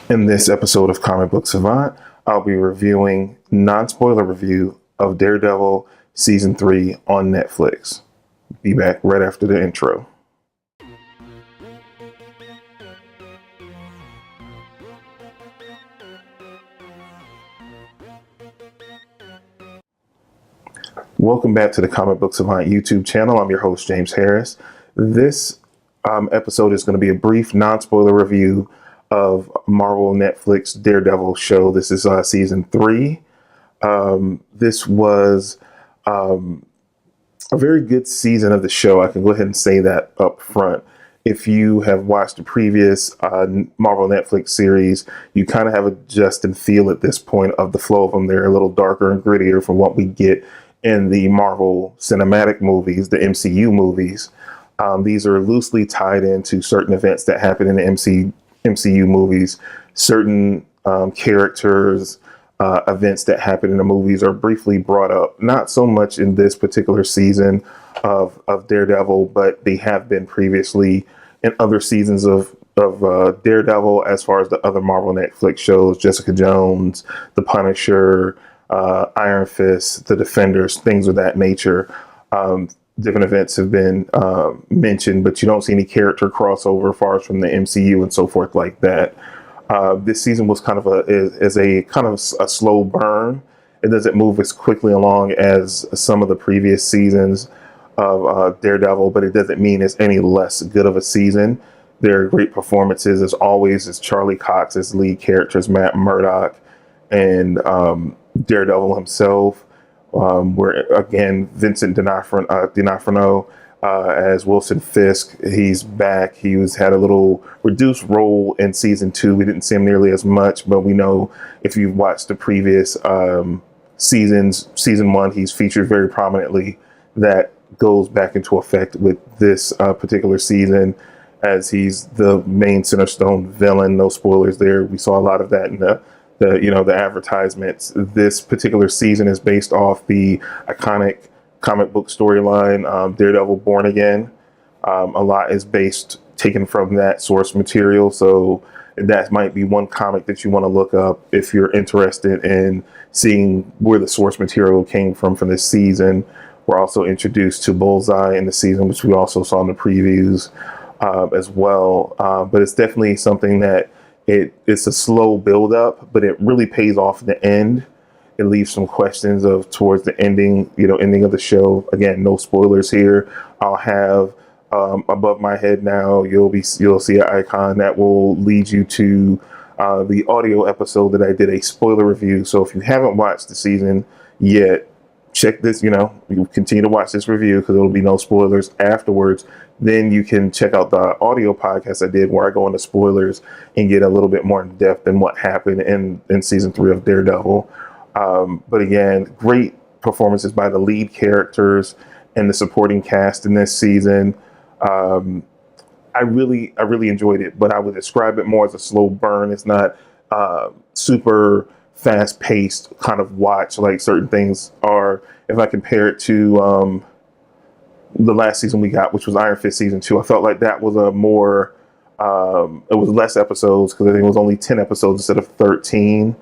In this episode of Comic Book Savant, I'll be reviewing non-spoiler review of Daredevil Season 3 on Netflix. Be back right after the intro. Welcome back to the Comic Book Savant YouTube channel. I'm your host, James Harris. This episode is going to be a brief non-spoiler review of Marvel Netflix Daredevil show. This is season 3. This was a very good season of the show. I can go ahead and say that up front. If you have watched the previous Marvel Netflix series, you kind of have a just and feel at this point of the flow of them. They're a little darker and grittier from what we get in the Marvel cinematic movies, the MCU movies. These are loosely tied into certain events that happen in the MCU movies. Certain characters, events that happen in the movies are briefly brought up. Not so much in this particular season of Daredevil, but they have been previously in other seasons of Daredevil, as far as the other Marvel Netflix shows, Jessica Jones, The Punisher, Iron Fist, The Defenders, things of that nature. Different events have been mentioned, but you don't see any character crossover as far as from the MCU and so forth like that. This season was kind of a slow burn. It doesn't move as quickly along as some of the previous seasons of Daredevil, but it doesn't mean it's any less good of a season. There are great performances, as always, as Charlie Cox as lead characters, Matt Murdock, and Daredevil himself. Where again, Vincent D'Onofrio as Wilson Fisk. He's back. He had a little reduced role in season 2. We didn't see him nearly as much, but we know if you've watched the previous seasons, season 1, he's featured very prominently. That goes back into effect with this particular season, as he's the main Centerstone villain. No spoilers there. We saw a lot of that in the advertisements. This particular season is based off the iconic comic book storyline, Daredevil Born Again. A lot is taken from that source material, so that might be one comic that you want to look up if you're interested in seeing where the source material came from for this season. We're also introduced to Bullseye in the season, which we also saw in the previews as well. But it's definitely something that it's a slow build up, but it really pays off at the end. It leaves some questions towards the ending of the show. Again, no spoilers here. I'll have above my head now, you'll see an icon that will lead you to the audio episode that I did a spoiler review. So if you haven't watched the season yet, check this, you continue to watch this review because there'll be no spoilers afterwards. Then you can check out the audio podcast I did where I go into spoilers and get a little bit more in depth in what happened in season 3 of Daredevil. But again, great performances by the lead characters and the supporting cast in this season. I really enjoyed it, but I would describe it more as a slow burn. It's not super fast-paced kind of watch like certain things are. If I compare it to the last season we got, which was Iron Fist season 2, I felt like that was a more it was less episodes, because I think it was only 10 episodes instead of 13.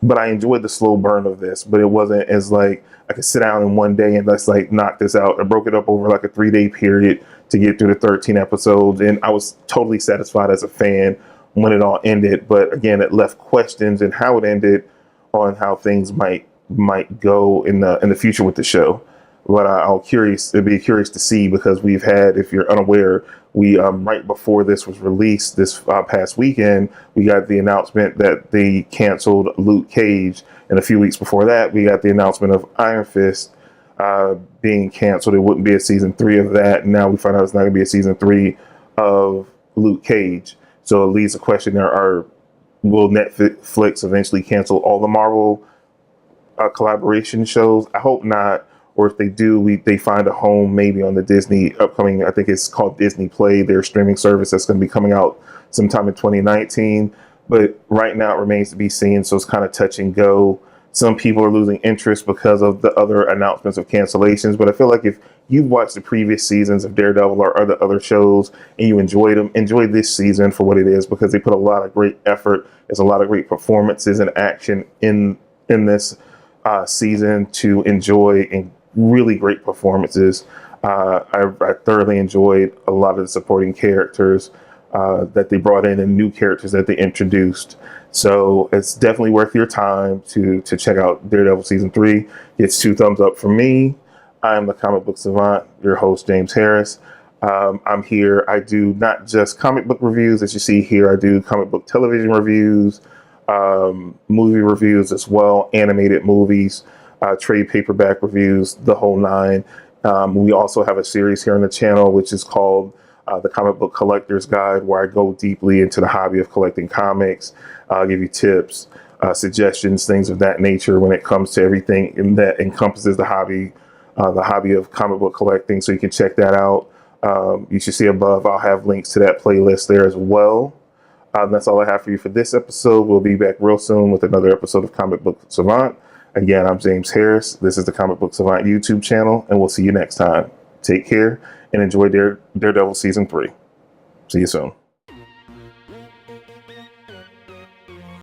But I enjoyed the slow burn of this, but it wasn't as like I could sit down in one day and let's like knock this out. I broke it up over like a 3-day period to get through the 13 episodes, and I was totally satisfied as a fan when it all ended. But again, it left questions in how it ended, on how things might go in the future with the show. But it'd be curious to see, because we've had, if you're unaware, we right before this was released this past weekend, we got the announcement that they canceled Luke Cage, and a few weeks before that we got the announcement of Iron Fist being canceled. It wouldn't be a season 3 of that, and now we find out it's not going to be a season 3 of Luke Cage. So it leaves a question: will Netflix eventually cancel all the Marvel collaboration shows? I hope not. Or if they do, they find a home maybe on the Disney upcoming, I think it's called Disney Play, their streaming service that's going to be coming out sometime in 2019. But right now it remains to be seen, so it's kind of touch and go. Some people are losing interest because of the other announcements of cancellations, but I feel like if you've watched the previous seasons of Daredevil or other shows and you enjoyed them, enjoy this season for what it is, because they put a lot of great effort. There's a lot of great performances and action in this season to enjoy, and really great performances. I thoroughly enjoyed a lot of the supporting characters that they brought in and new characters that they introduced. So it's definitely worth your time to check out Daredevil Season 3. It's 2 thumbs up from me. I'm the Comic Book Savant, your host, James Harris. I'm here. I do not just comic book reviews, as you see here. I do comic book television reviews, movie reviews as well, animated movies, trade paperback reviews, the whole nine. We also have a series here on the channel, which is called the Comic Book Collector's Guide, where I go deeply into the hobby of collecting comics. I'll give you tips, suggestions, things of that nature when it comes to everything that encompasses the hobby of comic book collecting. So you can check that out. You should see above, I'll have links to that playlist there as well. That's all I have for you for this episode. We'll be back real soon with another episode of Comic Book Savant. Again, I'm James Harris. This is the Comic Book Savant YouTube channel, and we'll see you next time. Take care and enjoy Daredevil Season 3. See you soon.